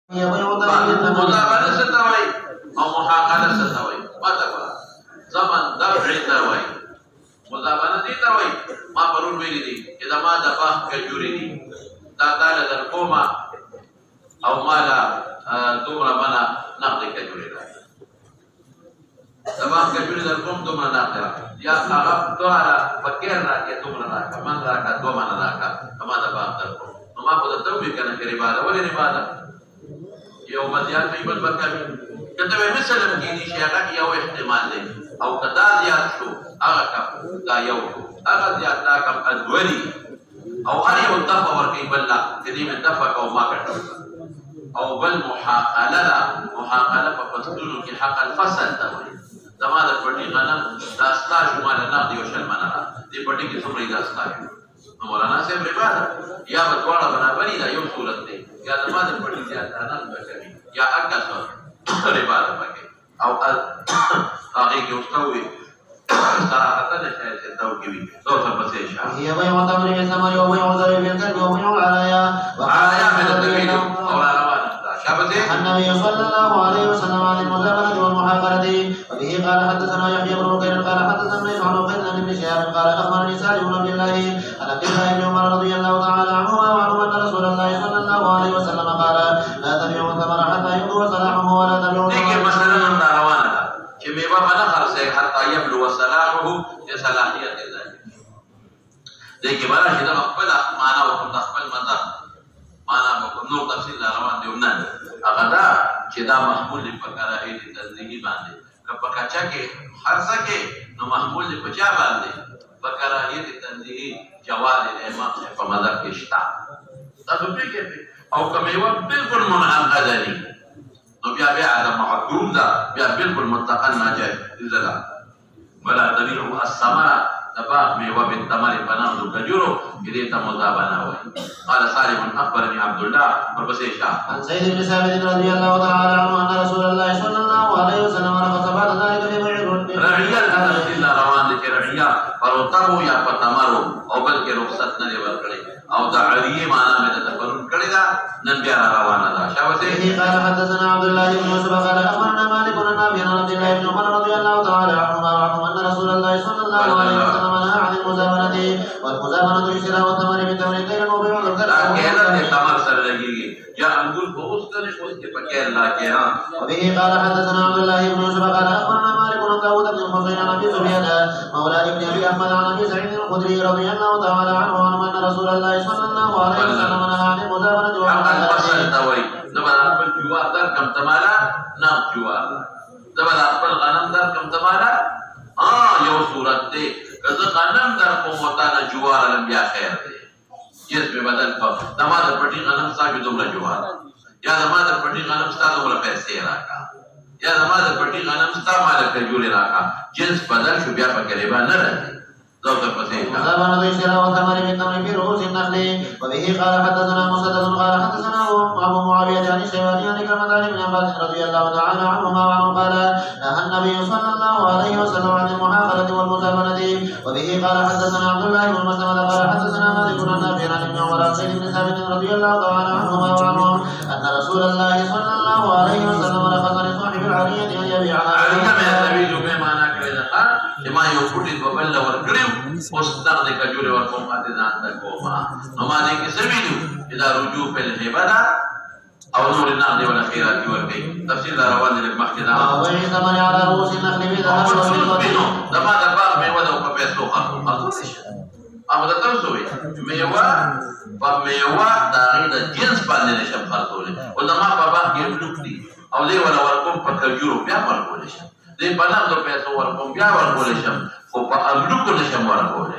مزابنه ستوي او محاقله ستوي ما تقول زمن دفع توي مزابنه دي توي ما پرون ویلي دي اذا ما دفع کجوري دي دا تعالی در کوما او مالا دومره بنا نقد کجوري ده دفع کجوري در کوم دومره نقد یا هغه دواره فکر راکې دومره راکا من راکا دومره راکا ما دفع در کوم نو ما خو ته وی کنه کې عبادت ولې عبادت یو مزیات نه بل برکوي کته مثلا کې دي چې هغه یو احتمال دی او کدا زیات شو هغه کا دا یو هغه زیات دا کم ادوري او هر یو دفع ورکی بل لا دې من دفع او ما کړو او بل محاقله په فصلونو کې حق الفصل دا وایي زما د پټي غنم دا استا شمال نه دی او شرمانه دې پټي کې څومره دا استا مولانا صاحب عبادت یا بتواړه برابرۍ دا یو صورت دی یا زما د پټي زیات نه کوي یا اګه عبادت پکې او هغه کې اوستوي صراحه ده چې تاسو کې وي تاسو په څه شي هي وایي مو تمرې سمري او وایي عذر به کړو او وایي علایا من الدليل او روان شابته النبي صلى الله عليه وسلم عن المزابنة والمحاقرة وبه قال حدثنا يحيى بن بكير قال حدثنا يسوع بن قيس بن شهاب قال اخبرني سالم بن عبد الله عن عبد الله بن عمر رضي الله تعالى عنهما وعنه ان رسول الله صلى الله عليه وسلم قال لا تبيعوا الثمر حتى يبدو صلاحه ولا تبيعوا ديك مثلا من روانه چې میوه باندې خرڅه حتی يبلو صلاحه چې صلاحیت ده دغه باندې چې د خپل معنا او د خپل مذهب معنا نو تفصیل روان دی نه هغه دا چې دا محمول په کراهی د تنزیهی باندې کله کچا کې خرڅه کې نو محمول په چا باندې په کراهی د تنزیهی جواز الامام په مذهب کې شته تاسو پیګه او کومه بالکل منعقده دي نو بیا د محکوم ده بیا بالکل مطلقاً ناجایز ده ولا تبيعوا الثمر تباع میوه بالثمر بنام ذو کجورو دې ته مزابنه وایي قال سالم اخبرني عبد الله ورپسې شاه عن سيد بن ثابت رضي الله تعالى عنه ان رسول الله صلى الله عليه وسلم رخص بعد ذلك في بيع رعيه الا روان دي رعيه پروتاو یا پتمرو او بلکې رخصت نه ورکړي او د عریه معنا مې ته پرون کړی دا نن بیا روانه ده شاوته قال حدثنا عبد الله بن يوسف قال اخبرنا مالك بن نافع عن عبد الله بن عمر رضي الله تعالى عنهما ان رسول الله صلى الله عليه وسلم نهى عن المزابنه والمزابنه يشرى والثمر بالثمر كيلا وبيع الكلام كيلا الثمر سره لګيږي یا انګور په اوس کنه اوس کې پکې الله کې ها وبه قال حدثنا عبد الله بن يوسف قال اخبرنا مالك بن داود بن حسين عن ابي سفيان مولى ابن ابي احمد عن ابي سعيد الخدري رضي الله تعالى عنه ان رسول الله صلى الله عليه وسلم نهى عن المزابنه والفصل توي زبر خپل جوار در کم تمالا نه جوار زبر خپل غنم در کم تمالا یو صورت دی کله غنم در کوم وتا نه جوار لم بیا خیر دی جس به بدل په دما د پټي غنم صاحب دومره جوار یا دما د پټي غنم صاحب دومره پیسې راکا یا دما د پټي غنم صاحب مال کجوري راکا جنس بدل شو بیا په غریبا نه راځي ذوق الفصيح زبان ذي وثمر من ثمر في رؤوس النخل وبه قال حدثنا مسدد قال حدثنا ابو معاويه عن الشيباني عن كلمه بن عباس رضي الله تعالى عنهما وعنه قال نهى النبي صلى الله عليه وسلم عن المحاقله والمزابنه وبه قال حدثنا عبد الله بن مسلمه قال حدثنا مالك بن نافع عن ابن عمر عن زيد بن ثابت رضي الله تعالى عنهما وعنه ان رسول الله صلى الله عليه وسلم رخص لصاحب العريه ان يبيعها عليها من النبي بمعنى كذا ما يوفد ببل ورغرم واستغ د کجوري ورکوم اته ځان د کوما نو ما دې کې سویلو اذا رجوع په الهبدا او نور النقد والاخيرات ورکي تفسير روان دي مخکې دا او اي زمان على رؤوس النخل بذهب وفضه دما د باغ میوه د په پیسو خرڅ اما د تاسو وي میوه په میوه دا د جنس باندې نشم خرڅول او دما په باغ کې بلوکتي او دې ولا ورکوم په کجورو بیا ورکول شي دې په نام د پیسو ورکوم بیا ورکول شي خو په املوکو نشم ورکول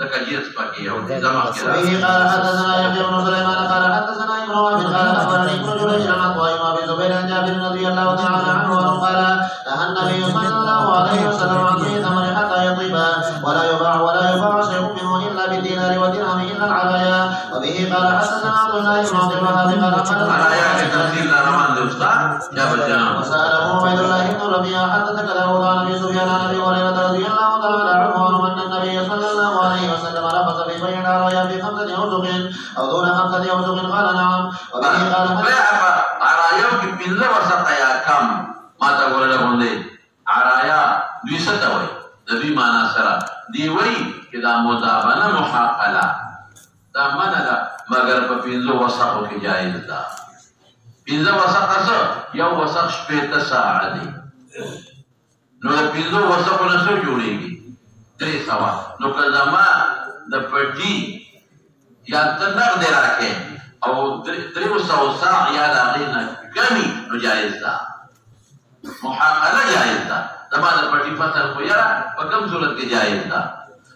ذکر جنس پکې یو دما کې قال حدثنا يحيى بن سليمان قال حدثنا ابن وهب قال اخبرني ابن جريج عن طائم ابي زبير عن جابر رضي الله تعالى عنه قال نهى النبي صلى الله عليه وسلم عن بيع ثمر حتى يطيب ولا يباع شيء منه الا بالدينار والدرهم الا العرايا وبه قال حدثنا عبد الله بن عبد الوهاب قال العرايا تفسير روان دوستا جابر جان وساله عبد الله بن ربيعه حدثك داود عن ابي سفيان عن ابي هريره رضي الله تعالى عنه ان النبي صلى الله عليه وسلم رخص في بيع العرايا ب5 أوسق او دون 5 أوسق قال نعم وبه قال ما ته ګوره غوندې عرایا دوی څه ته وایي د دوی معنا سره دی وایي چې دا مدابنه محاقله دا منه ده مګر په 5 وسقو کې جایز ده 5 وسقه څه یو وسق 8 ساعه دی نو د 5 وسقو نه څه جوړېږي 300 نو که زما د پټي یا ته نغدې راکې او 300 ساعه یا د هغې نه کمي نو جایز ده محاقله جایز ده زما د پټي فصل خو یاره په کوم صورت کې جایز ده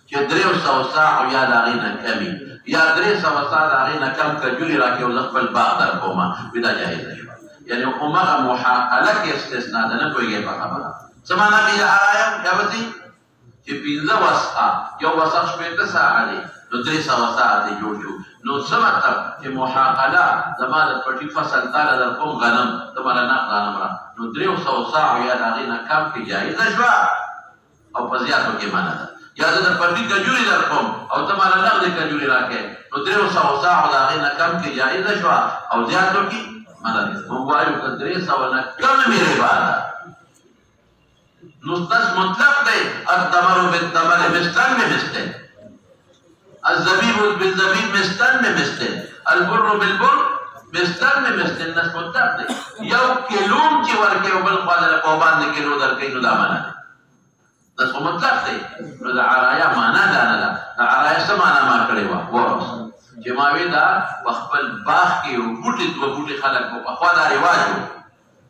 چې 300 ساعه یا د هغې نه کمي یا 300 ساعه د هغې نه کم کجوري راکې او زه خپل باغ در کومه وي دا جایزه شوه یعنې همغه محاقله کې استثنا ده نه پوهېږې په خبره څه معنا کوي د عرایم یا به چې 5 وسقه یو وسق 8 ساعه دی نو 300 ساعه دی جوړ شو نو څه مطلب چې محاقله زما د پټي فصل تاله در کوم غنم ته مله نقد غنم را نو 300 ساعه یا د هغې نه کم کې جایزه شوه او په زیاتو کې منع ده یا زه د پټي کجوري در کوم او ته مله نغدې کجوري راکې نو 300 ساعه د هغې نه کم کې جایزه شوه او زیاتو کې منع ده موږ وایو که 300 نه کم مې ربا ده نص مطلق دی التمر بالتمر مثلا بمثل الزبيب بالزبيب مثلا بمثل البر بالبر مثلا بمثل الناس مطلق دی یو کیلوم چې ورکې او بل خوا له په باندې کیلو درکې نو دا معنا ده دا څه مطلق دی نو د عرایا معنا دا نه ده د عرایا څه معنا ما کړې وه ورس چې ما وی دا په خپل باغ کې یو بوټي دوه بوټي خلک په خوا دا رواج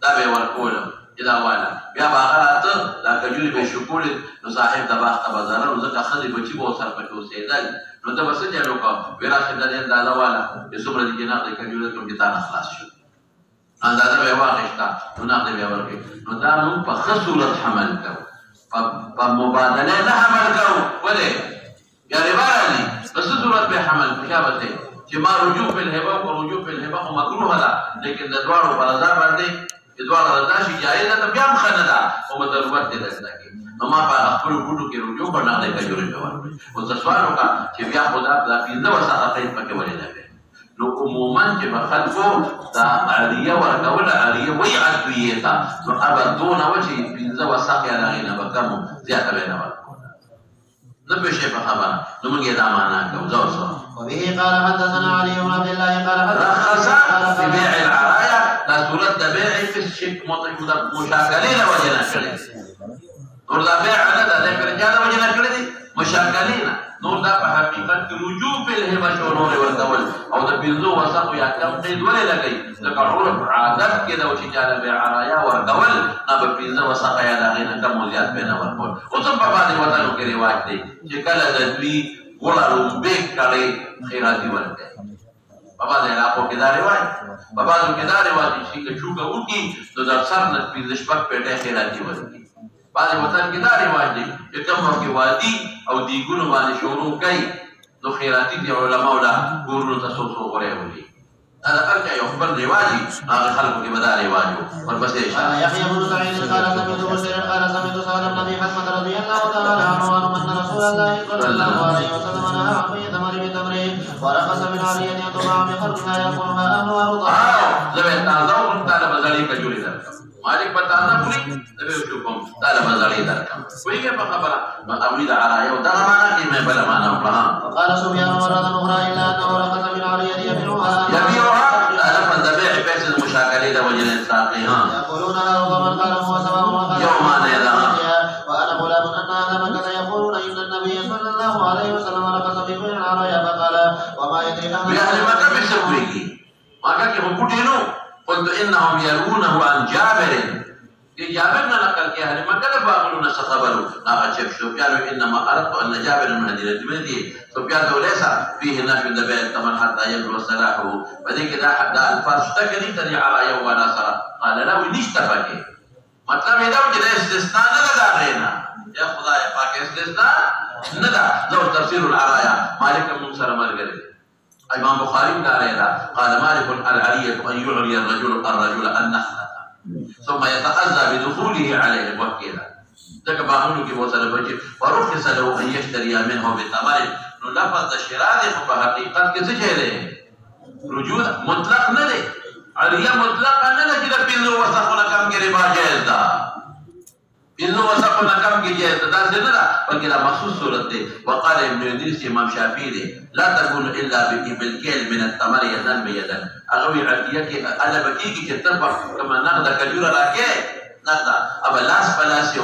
دا به ورکول دا والا بیا به هغه راته دا کجوري به شکولې نو صاحب د باغ ته به ضرر و ځکه ښځې بچي به ورسره پکې اوسېدل نو ته به څه چل وکړه ویې راشي دا دې اندازه والا چې څومره دې کې نغدې کجوري کړم چې تا نه خلاص شو اندازه به یې واخېسته نو نغدې به یې ورکړې نو دا موږ په ښه صورت حمل کوو په مبادله نه حمل کوو ولې بیا ربا راځي په څه صورت به حمل کوو چا به چې ما رجوع فی الهبه او رجوع فی الهبه خو مکروه ده لیکن د دواړو په رضا باندې چې دواړه رضا شي جایزه ده بیا هم ښه نه ده خو به ضرورت دی رضا کې نو ما په خپلو بوټو کې رجوع کړ نغدې کجورې مې ورکړې اوس زه سوال وکړه چې بیا خو دا 15 وسقه قید پکې ولې نه وی نو عموما چې به خلکو دا عاریه ورکول عاریه وایي عدویې ته نو ابد دونه و چې 15 وسقې د هغې نه به کم زیاته به یې نه ورکوله نه پوه په خبره نو موږ یې دا معنا کوو زه اوس وبه قال حدثنا علي بن عبد الله قال رخص في بيع العرايا لا صورت د بیع په شک مشاکلې له وجې نه کړې نور دا بیع نه ده د فرجا د وجې نه کړې دي مشاکلې نه نور دا په حقیقت کې رجوع په الهبه شو نور ورکول او د 15 وسقو یا کم قید ولې لګوي ځکه عرف عادت کې ده چې چا له بیع عرایا ورکول نه به 15 وسقه یا د هغې نه کم او زیات به نه ورکول اوس هم په بعضې وطنو کې رواج دی چې کله د دوی ګوړه رومبې کړې خیراتي ورکوي په بعضې علاقو کې دا رواج په بعضو کې دا رواج چې که چوکه وکړي نو د سر نه 15 شپږ پیټۍ خیراتي ورکوي بعضې وطن کې دا رواج دی چې کوم وخت کې وادي او دیګونو باندې شروع کوي نو خیراتي دي علماو له کورونو ته څوک څوک ورولي دا د هر چا یو خپل رواج وي هغه خلکو کې به دا رواج و ورپسې يحيى بن سعيد قال سمعت بشيرا قال سمعت سعد بن ابي حكمه رضي الله تعالى عنه ان رسول الله صلى الله عليه وسلم نهى عن بيع ثمر بتمر ورخص من علي ان يطبع بخرجها ياكلها اهلها رضا زه به تازه وکړم تا له به زړې کجورې درکړم مالک به تازه خوري زه به یې وچوکم تا له به زړې درکړم پوهېږې په خبره نو هغوی د عرایو دغه معنا کې مې بله معنا وکړه وقال سفيان مرة أخرى إلا أنه رخص من علي يبيعها لفظ د بیع پیسې د مشاکلې د وجې نه اطلاقي يقولونها ربما قال هو سواء يومان وأنا غلام أن أهل مكة يقولون إن النبي صلى الله عليه وسلم رخص في بيع العرايا فقال وما يدري بأهل مكة بيسويكي مكة کې خو بوټي نو قلت إنهم يروونه عن جابر دي جابر نه نقل کې اهل مکه له باغلو څه خبرو هغه چې سفيان انما اردت ان جابر من هذه المدينه سفيان وليس فيه نفي النبي طبعا حتى يبلغ صلاحه فديك ده حد الفرش تكني تدي على يوم نصر قال لا ونشتفك مطلب دا چې د استثناء نه ده غینا یا خدای پاک استثناء نه ده لو تفسير العرايا مالك بن سر مرغري امام بخاري دا قال مالك العليه ان يعري الرجل النخله ثم يتأذى بدخوله عليه وكيلا ذاك باغونو کې وسره بچي ورخص له ان يشتري منه بثمر نو لفظ شراء په حقیقت کې څه دی رجوع مطلق نه دی علیه مطلق نه ده چې د 15 وسخونه کم کې ربا جایز ده إنه وسقنا كم كي جاء تدازل لا بقي مخصوص صورة وقال ابن إدريس إمام شافعي لا تكون إلا بالكيل من التمر يدا بيدا أغوي عديك أنا بكيكي كتبع كما نغدا كجورا راكي نغدا أبا لاس بلاسيو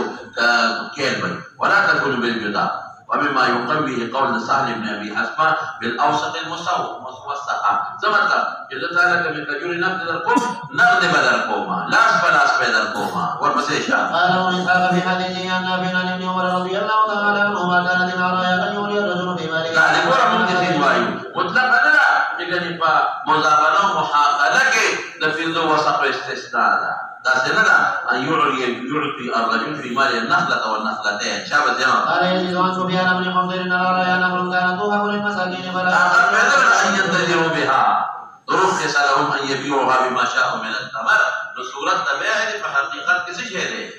كيل بي ولا تكون بالبيضاء ومما يقوي قول سهل بن أبي حسمة بالأوسط الموسطة زمتا إذا تعالى كم كجوري نغدا القوم نغدا بدركوما لاس بلاس بدركوما والمسيشا قال وإسحاق في حديثه عن نافع عن ابن عمر رضي الله تعالى عنهما كانت العرايا أن يولي الرجل في ماله. يعني كورا ممكن وايو مطلقا لا يجني مزابنة محاقلة لفظ وسط استثناء داسنا أن يعطي الرجل في مال النخلة والنخلتين شابت يوم. قال يزيد عن سفيان بن حضير أن العرايا نخل كانت توهب للمساكين فلا أن ينتظروا بها رخص لهم أن يبيعوها بما شاءوا من الثمر بصورة بيع فحقيقة كسجهره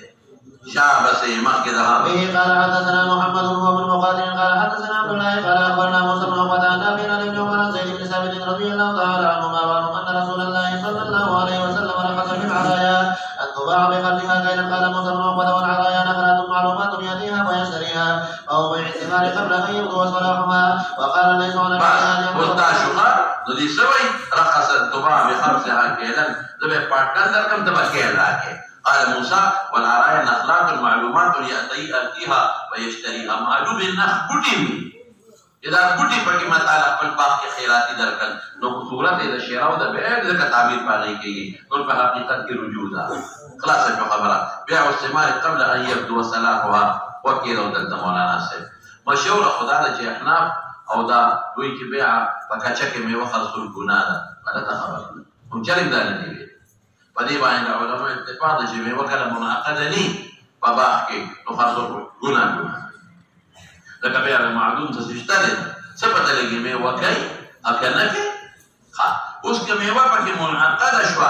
شعب سيما كذا. به قال حدثنا محمد هو بن مقاتل قال حدثنا عبد الله قال أخبرنا موسى بن عقبة عن نافع عن ابن عمر عن زيد بن ثابت رضي الله تعالى عنهما وعنهم أن رسول الله صلى الله عليه وسلم رخص في العرايا أن تباع بقدرها كيلا. قال موسى بن عقبة والعرايا نخلة معلومات يأتيها فيشتريها فهو بيع الثمار قبل أن يبدو صلاحها. وقال ليس على ندی سوی رخص تباع بخمسها كيلا ذبح باركان دركم تبا كيل راكي. قال موسى والعرايا نخلات معلومات يأتيها ويشتريها معلوم النخ بوتي إذا بوتي فكي مطالع بالباق के खैराती दरकल नो सूरत इधर शेराव द बैग का ताबीर पाने की और पे हकीकत की रुजू दा خلاص जो खबरा بيع الثمار قبل أن يبدو صلاحها وكيلو د مولانا سے مشهور خدا د احناف او دا دوی کی بيع پکاچا کې میوه خرصول ګناه ده غلطه خبره هم چرګ دا نه دی پدې باندې علماء اتفاق دي چې میوه کله منعقده ني په باغ کې نو خرصول ګناه لکه بیا معلوم څه شته څه پته لګي میوه کوي اکنه کې ها اوس که میوه پکې منعقده شو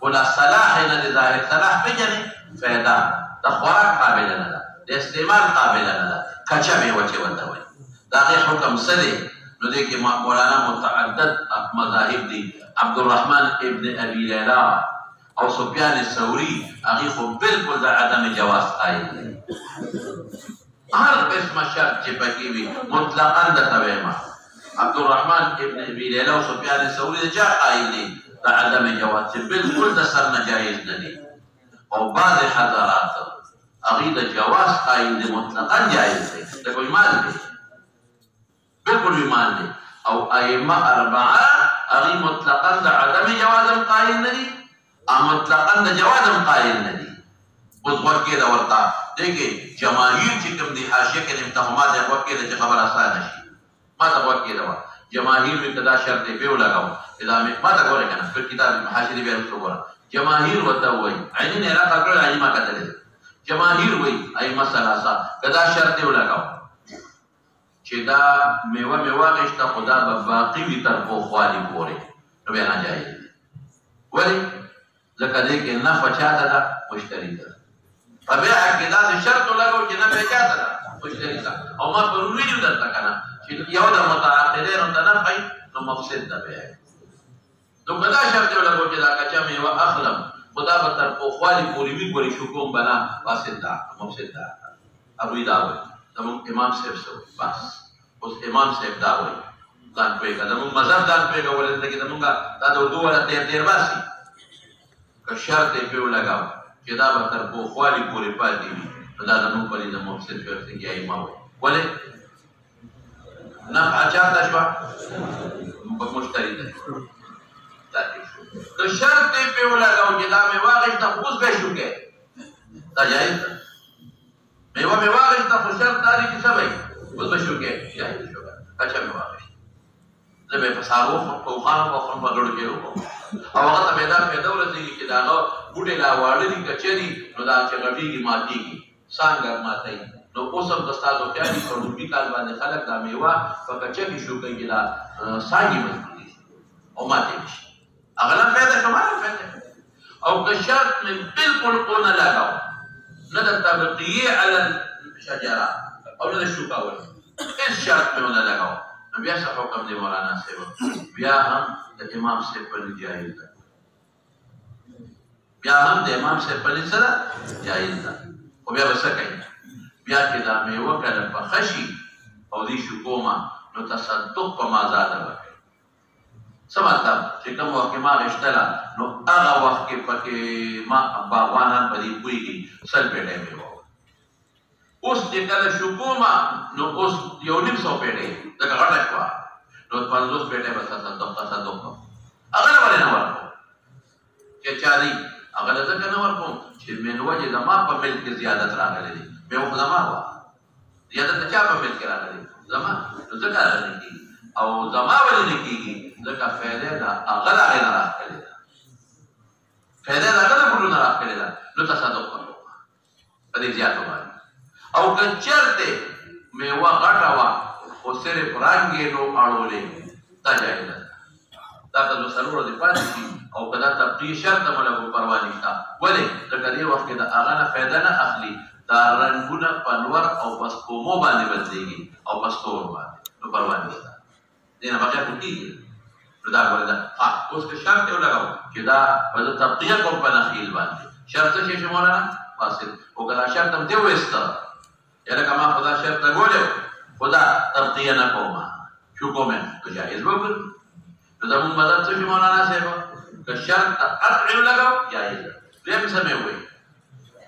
ولا صلاح نه د ظاهر صلاح پیژنې فایده د خوراک قابل نه ده د استعمال قابل نه ده کچا میوه چې وته وي دا غي حکم سره نو دې کې مولانا متعدد مذاهب دي عبد الرحمن ابن ابي ليلى او سفيان الثوري هغه خو بالکل د عدم جواز قائل دي هر قسم شرط چې پکې وي مطلقاً د تویما عبد الرحمن ابن ابي ليلى او سفيان الثوري جاء قائل دي د عدم جواز چې بالکل د سر ناجایز نه دي او بعض حضرات هغه د جواز قائل دي مطلقاً جایز دي د کوم مال دي بالکل مال دي او ائمه اربعه هغه مطلقاً د عدم جواز قائل نه دي او مطلقاً د جواز قائل نه دي اوس ورکه دا ورته دیکھیں جماهیر چې کوم دي حاشیه کې امتحانات د ورکه د خبر اسانه شي ما ته ورکه دا جماهیر می کدا شرط به لگاو اذا ما ته ګوره کنه په کتاب حاشیه دی به وګوره جماهیر وته وای عین نه را کړل ایما کتل جماهیر وای ایما ثلاثه کدا شرط به لگاو چې دا میوه غشته خدا به باقی وی تر په خوالی پورې نو به نه جایز ولی ځکه دې کې نه فچاته دا مشتری ده فبيع كده شرط لګو چې نه بچاته ده مشتری ده او ما ضروري دی درته کنه چې یو د متعاقدین او نه پای نو مفسد ده بیا نو کدا شرط لګو چې دا کچا میوه اخلم خدا به تر په خوالی پوری وی ګوري شو کوم بنا فاسد ده مفسد ده ابو دا وای زمون امام صاحب سو بس اوس امام صاحب دا وای ځان په کده مو مذهب ځان په کولې ته کې زمونږه دا د اردو ولا تیر باسي که شرط په لګاو چې دا به تر په خوالی پورې پاتې وي نو دا زموږ په دې د مفسد فرقې کې ائمه وایي ولې نفع چاته شوه په مشتري ده که شرط یې پرې ولګاو چې دا مې واخېسته خو اوس به یې شو کې دا جایز ده میوه مې واخېسته خو شرط دا دی چې څه به یې اوس به شو کې جایز شو کچا مې واخېسته زه به یې په سارو په وخانو په خپل مګړو کې وکړم او هغه ته پیدا ورسېږي چې د هغه بوټې لا واړه دي که چېرې نو دا چې غټېږي ماتېږي څانګه ماتوي نو اوس هم د ستاسو خیال دي په روپي کال باندې خلک دا میوه په کچه کې شو کوي چې دا څانګې مضبوطې شي او ماتې نه شي هغه نه پیدا شو ما نه پیدا او که شرط مې بالکل ونه لګاو نه د طبقیې علی الشجره او نه د شوکاول هېڅ شرط مې ونه لګاو نو بیا څه حکم دی مولانا صاحب بیا هم د امام صاحب په جایز ده بیا هم د امام صاحب په سره جایز ده خو بیا به څه کوي بیا چې دا میوه کله پخه شي او دې شکومه نو تصدق په مازاده وکړي څه مطلب چې کوم وخت کې ما غشتله نو هغه وخت کې پکې ما باغوانان په دې پوهېږي سل پیټۍ میوه اوس چې کله شکومه نو اوس 1.5 پیټۍ ځکه غټه شوه نو 50 پیټۍ به تصدق کوم هغه له ولې نه ورکوم چې چا دي هغه له ځکه نه ورکوم چې من وجې د ما په ملک کې زیادت راغلی دی میوه خو زما وه زیادت د چا په ملک کې راغلی زما نو ځکه هغه نه کېږي او زما ولې نه کېږي ځکه فایده د هغه د هغې نه راښکلې ده فایده د هغه د بوټو نه راښکلې ده نو تصدق ورکوم په دې زیاتو باندې او که چېرته میوه غټه وه خو صرف رنګ یې نو اړولې دا جایزه ده دا که 2 ورځې پاتې شي او که دا تبقیې شرط ته ملګو پروا نشته ولې ځکه دې وخت کې د هغه نه فایده نه اخلي دا رنګونه په لور او په سپومو باندې بدلېږي او په ستورو باندې نو پروا نشته دې نه بغیر خو کېږي نو دا ګوره ده اوس که شرط یې ولګوو چې دا به زه تبقیه کوم په نخیل باندې شرط څه شي مولانا فاصل او که دا شرط هم دې وایسته یا لکه ما خو دا شرط لګولی خو دا تبقیه نه کومه شو کومه نو جایز به وګرځي نو زمونږ مذهب څه شي مولانا صاحب که شرط قطع ولګوو جایز ده دویم څه مې ووایي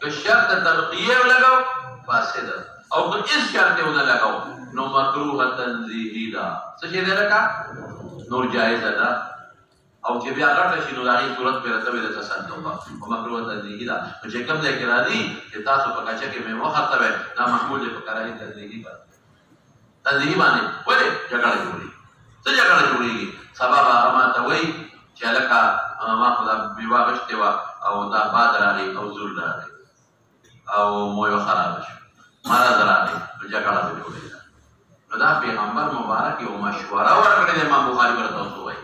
که شرط تبقیه ولګوو فاسد ده او که هېڅ شرط یې ونه لګوو نو مکروه تنزیهي ده څه شی دی لکه نور جایزه ده او چې بیا غټه شي نو د هغې صورت پرې راته وي د تصدق او مکروه تنزیهي ده نو چې کوم ځای کې راځي چې تاسو په کچه کې میوه خرڅوئ دا محمول دی په کراهي تنزیهي باندې ولې جګړه جوړېږي څه جګړه جوړېږي سبا به هغه ما ته وایي چې هلکه ما خو دا میوه غشتې وه او دا باد راغی او زور راغی او مویو خرابه شو مرض راغی نو جګړه به جوړېده نو دا پیغمبر مبارک یو مشوره ورکړې ده امام بخاري به راته اوس ووایي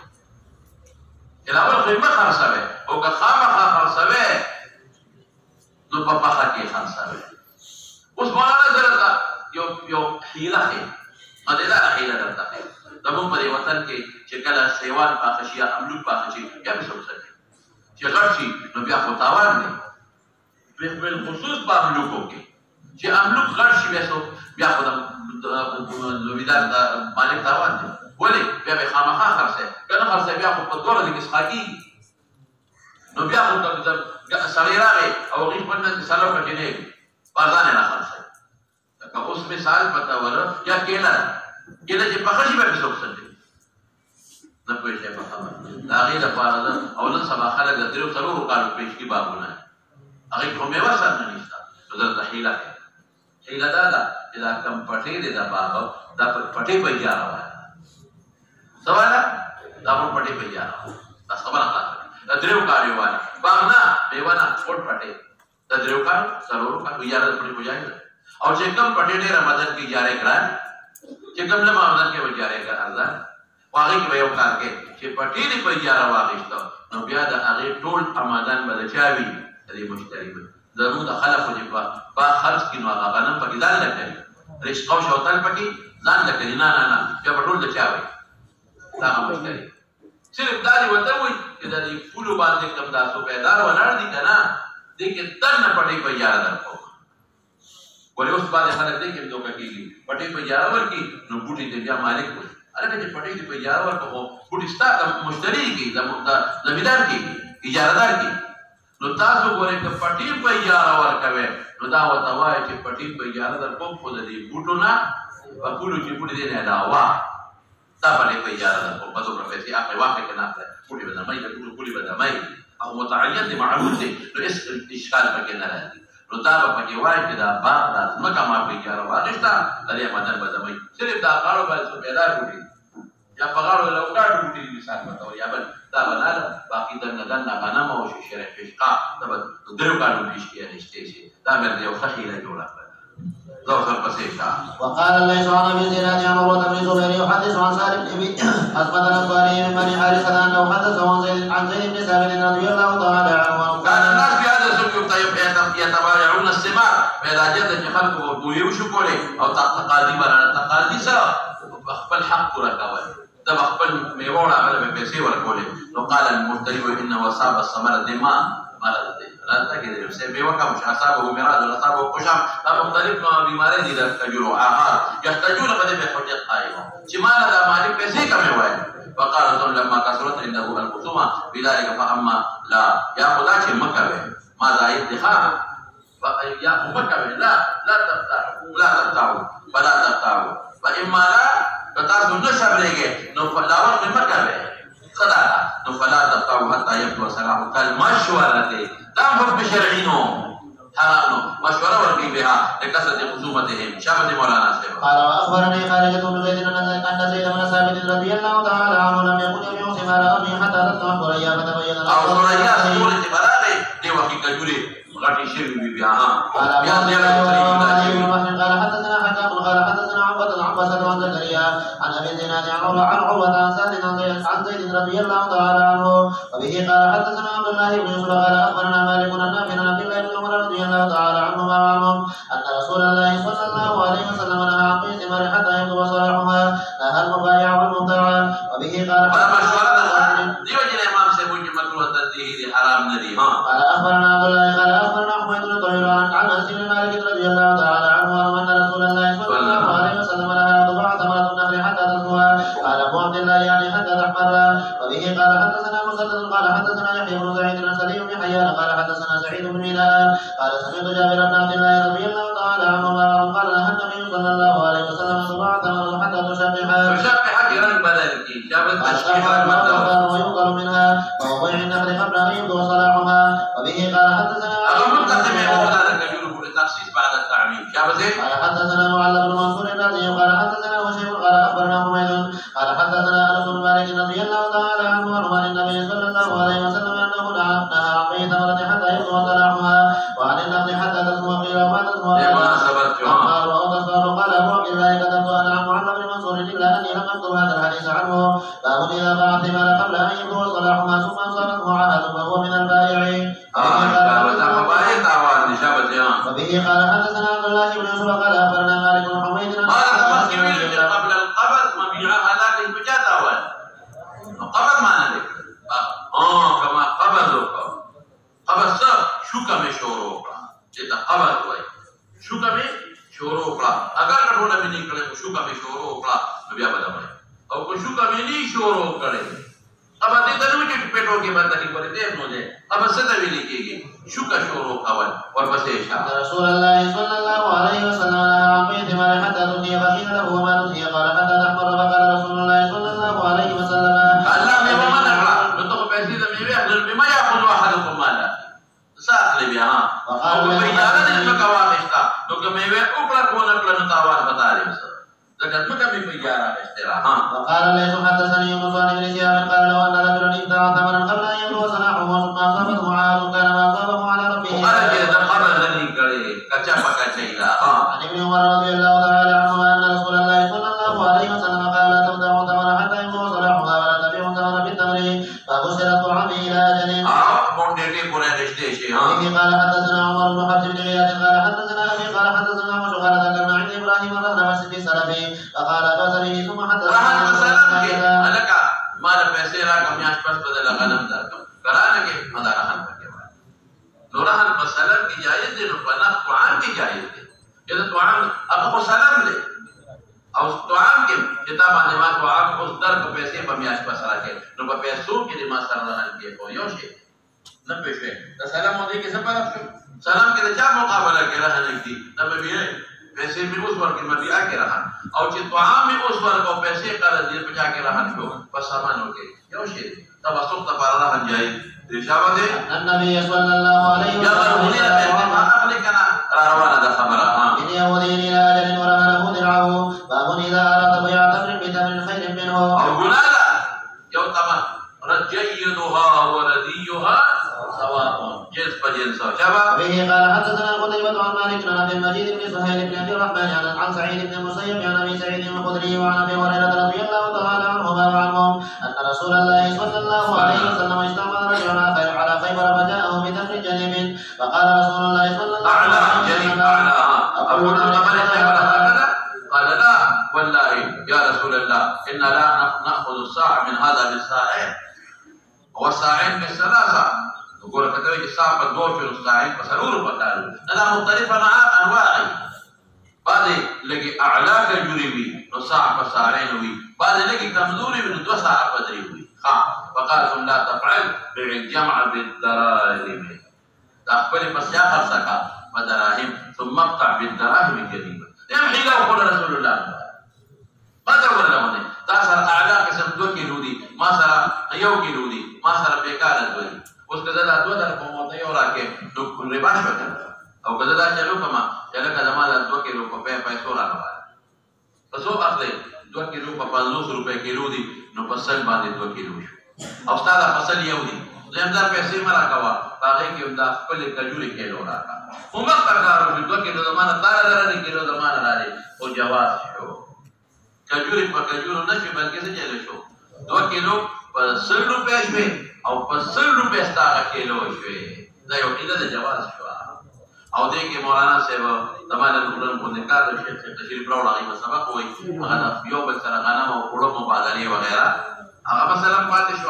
چې اول خو یې مه خرڅوئ او که خامخا خرڅوئ نو په پخه کې خرڅوئ اوس مولانا زه درته یو حیله ښیم مدیداره حیله درته ښیم زمونږ په دې وطن کې چې کله سیوان پاخه شي یا املوک پاخه شي بیا به څه وساتي چې غټ شي نو بیا خو تاوان دی بالخصوص په املوکو کې چې املوک غټ شي بیا خو د زمیندار د مالک تاوان دی ولې بیا به خامخا خرڅوي که نه خرڅوي بیا خو په 2 ورځې کې څښا کېږي نو بیا خو سړی راغی او هغې خپل منځ کې سلو کټې نه وي بازار یې نه خرڅوي لکه اوس مثال پته وره یا کیله ده کله چې پخه شي بیا پې څوک څټي نه پوه شئ په خبره د هغې لپاره ده او نن سبا خلک د 3 4 کالو پیشکي باغونه هغې کې خو میوه سر نه نشته نو درته حیله کوي حیله دا ده چې دا کوم پټۍ دی د باغ دا پټۍ په اجاره وایه څه وایه دا مونږ پټۍ په اجاره وایه دا خبره خلاصه د 3 کالو والی باغ نه میوه نه پټ پټۍ د 3 کالو 4 کالو اجاره د پټۍ په جایز ده او چې کوم پټۍ ډېره مدد کې اجاره ګران چې کوم له مامدن کې وجاره ارزان واغې کې به یو کار کې چې پټې دې په اجاره واغېسته نو بیا د هغې ټول امادان به د چا وي د دې مشتري به زموږ د خلکو چې په خرڅ کړي نو هغه غنم پکې ځان نه کوي رشقه او شوتل پکې ځان نه کوي نه بیا به ټول د چا وي دا هغه مشتري صرف دا دې ورته وایي چې د دې پولو باندې کوم دا سوپیدار ولاړ دي که نه دې کې دننه پټۍ په اجاره درکوم ولې اوس بعضې خلک دی کې دوکه کېږي پټۍ په اجاره ورکړي نو بوټي دې بیا مالک وي هلکه چې پټۍ دې په اجاره ورکړه خو بوټي ستا د مشتري کېږي د زمیندار کېږي اجارهدار کېږي نو تاسو ګورئ که پټۍ په اجاره ورکوئ نو دا ورته وایي چې پټۍ په اجاره درکوم خو د دې بوټو نه په پولو چې بوټي دی نه علاوه دا پټۍ په اجاره درکوم په دومره پیسې اخلئ واخلئ که نه اخلئ بوټي به دمئ د ټولو پولې به دمئ هغه متعین دی معلوم دی نو هېڅ اشکال پکې نه راځي نو دا به پکې وایي چې دا باغ دا ځمکه ما په اجاره واخېسته د دې امدن به دمئ صرف دا غاړو باندې سوپیدار بوټي یا په غاړو لوګاډو بوټي دي مثال ورته یا بل دا به نه باقي دنه غنم او شیشره فشقه دا به 3 کالو پیشکي اخېستې شي دا مې یو ښه حیله جوړه کړه وقال الليث عن ابي زناد عن عروه بن الزبير يحدث عن سالم بن اثبت الانصاري من بني حارثه انه حدثه عن زيد بن ثابت رضي الله تعالى عنه كان الناس في هذا السوق يتبايعون الثمار فاذا جد خلقه بويو شو كوري او تقاضي برا تقاضي سره خپل حق ورکول دا خپل میوه راغله به پیسې ورکولې نو قال المشتري ان وصاب الثمر دما مرض دي لا تجد سبب وكم أصابه مرض ولا أصابه قشم مختلف نوع بمارض إذا تجروا آخر يحتاجون قد بحجة قائمة جمال هذا مالك بسيك من فقال ثم لما كسرت عنده الخصومة بذلك فأما لا يأخذ شيء مكبه ماذا ادخار يأخذ مكبه لا تبتعوا فلا تبتعوا فإما لا فتاسو نشب لګي نو فلاور په مکه خدا نو فلا تقطعوا حتى يبدو صلاح كالمشورة دام حكم شرعينو حرام مشورة ورقي بها لكسرة خصومتهم شابه مولانا سيما قال وأخبرني خالد بن زيد أن زيد بن ثابت رضي الله تعالى عنه لم يكن يوصي على أمره حتى تطلع ثريا فتبين له أو ثريا سورة بلاغه دي وحي كجوري غټي شرک بي ها بیا قال حدثنا حكام قال حدثنا عباس بن زكريا عن ابي زناد عن عروه عن سعد عن زيد رضي الله تعالى عنه وبه قال حدثنا عبد الله بن يوسف قال اخبرنا مالك عن نافع عن عبد الله بن عمر رضي الله تعالى عنهما وعنهم ان رسول الله صلى الله عليه وسلم نهى عن بيع ثمار حتى يبدو صلاحها نهى المبايع والمبتاع وبه قال دي وجه امام سے مجھ مکروہ تنزیہ حرام ندی ہاں قال اخبرنا عبد الله قال اخبرنا حميد بن طويل عن انس بن مالك رضي الله تعالى عنه ان رسول الله صلى الله عليه وسلم نهى تباع ثمرة النخل حتى تزهو قال ابو عبد الله يعني حتى تحمر وبه قال حدثنا مسدد قال حدثنا يحيى بن سعيد بن سليم بن حيان قال حدثنا سعيد بن ميلان قال سمعت جابر بن عبد الله رضي الله تعالى عنهما قال نهى النبي صلى الله عليه وسلم تباع ثمرة حتى تشبح كرن بدل کی جابر تشبيح ويؤكل منها وهو بيع النخل قبل ان يبدو صلاحها وبه قال حدثنا التخصيص بعد التعميم قال حدثنا معل بن منصور الرازي قال حدثنا وشيخ قال اخبرنا حميد قال حدثنا انس بن مالك رضي الله تعالى عنه عن النبي صلى الله عليه وسلم انه نهى عن بيع ثمرة حتى يبدو صلاحها وعن النخل حتى تسمو قيل وما تسمو قال وأتصور قال ابو عبد الله كتبت انا عن معل بن منصور الا اني لم اكتب هذا الحديث عنه باب اذا باع الثمار قبل ان يبدو صلاحها ثم صارت معاهده فهو من البائعين وبه قال حدثنا عبد الله بن يوسف قال اخبرنا مالك بن حميد قبل القبض مبيعها لكن بجاتا قبض معنى ذلك كما قبض شو كم شروع جتا قبض وای شو كم شروع اگر کټونه مې نه کړې شو كم شروع بیا بدامه او کو شو كم نه شروع کړې अब आते तनु के पेटों के बंद नहीं पड़े थे मुझे अब सदा भी लिखेगी शुक्र शोरो खबर और बस ऐसा रसूल अल्लाह सल्लल्लाहु अलैहि वसल्लम عن بيع ثمار حتى تنهي وقيل له وما تنهي قال حتى تحمر وقال رسول الله صلى الله عليه وسلم الله में वो मना करा तो पैसे जमीन में अगर बिमा याखुद احدكم مالا साथ ले भी हां और कोई ज्यादा दिन में कवा बेचता तो कि मैं वे ऊपर कौन अकल तावान बता रहे ذكرت مكة في جارة اشتراها وقال ليس حدثني يونس عن ابن شهاب قال لو ان رجلا ابتاع ثمرا قبل ان يبلغ صلاحه ثم اصابته معاد كان ما اصابه على ربه وقال كذا قبل ذلك كره كچا پكا چيلا عن ابن عمر رضي الله تعالى عنهما ان رسول الله صلى الله عليه وسلم قال لا تبتاعوا ثمرا حتى يبلغ صلاحها ولا تبيعوا ثمرا بالتمر فبشر الطعام الى اجل بونډې پورې رشته شي قال حدثنا عمر بن حفص بن غياث قال حدثنا ابي قال حدثنا عمر قال ذكرنا عند ابراهيم رهن في سلفه فقال بصري ثم حدثنا لك ما له پیسې را کم یاش پس بدل غنم درکم کرانه کې مدا رهن پکې وای نو رهن په سلم کې جایز دي نو په نخ طعام کې جایز دي اذا طعام ابو سلم له او طعام کې کتاب باندې ما طعام اوس در په پیسې په میاش پس راکې نو په پیسو کې ما سره رهن کې په یو شي نه پېښې د سلام مودې کې څه فرق شو سلام کې د چا مقابله کې رهن کې نه به पैसे में उस वर्ग में भी आके रहा और चित्वाम में उस वर्ग को पैसे का दिए बचा के रहा को बस सामान हो गए क्यों शे तब असुक तबारा रहा जाए दिशावत है النبي صلى الله عليه وسلم अपने कना रवाना द खबर हां ان يودين الى اجل ورهنه درعه باب اذا اراد بيع تمر بثمن خير منه او جنالا يوم تمام رجيدها ورديها سواء جنس بجنس شباب به قال حدثنا قتيبة عن مالك عن عبد المجيد بن سهيل بن عبد الرحمن عن سعيد بن المسيب عن ابي سعيد الخدري وعن ابي هريرة رضي الله تعالى عنهما وعنهم ان رسول الله صلى الله عليه وسلم استعمل رجلا على خيبر فجاءه بتمر جنيب فقال رسول الله صلى الله عليه وسلم قال لا والله يا رسول الله إن لا نأخذ الصاع من هذا بالصاعين والصاعين بالثلاثة نقول كتبه صاحب په دوه شو صاحب په سرور پکارو دا مختلفه انواع بعضې لږې اعلا کجورې وي نو صاحب په سارین وي بعضې لږې کمزورې وي نو دوه صاحب په درې وي فقالتم لا تفعل بيع الجمع بالدراهم دا خپلې پسیا خرڅه کا په دراهم ثم اقطع بالدراهم كريما يمحي له قول رسول الله ما تقول له تا سره اعلا قسم 2 کیلو دي ما سره 1 کیلو دي ما سره بیکار دي اوس که دا 2 در په موته یو راکې نو ربا شو او که دا چلو کما چې لکه زما دا 2 کیلو په پیسو راغله پسو اخلي 2 کیلو په 500 روپے کیلو دي نو فصل باندې 2 کیلو شو او استاد فصل یو دي زمدار پیسې مرا کوا هغه کې دا خپل کجوري کیلو راکا عمر کارګارو 2 کیلو زمانه تار کیلو زمانه راځي او جواز شو کجوري په کجورو نه شي بلکې څه چلے شو 2 کیلو په 100 روپے شوي او په 100 روپے ستاره کیلو شوي دا یو کیلو د جواز شو او دې کې مولانا صاحب زمانه نورن په نکاح د شیخ تشریف راوړی په سبق وای هغه یو بل سره غنم او کړو مبادله وغیرہ هغه مثلا پاتې شو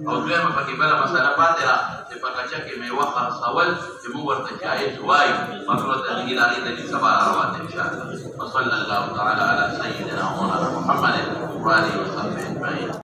او دویمه پکې بله مسله پاتې را چې په کچه کې میوه خرڅول چې موږ ورته جایز وایو مطلب د دې لارې د سبا روان ان شاء الله وصلی الله تعالی علی سیدنا مولانا محمد وعلى اله وصحبه اجمعین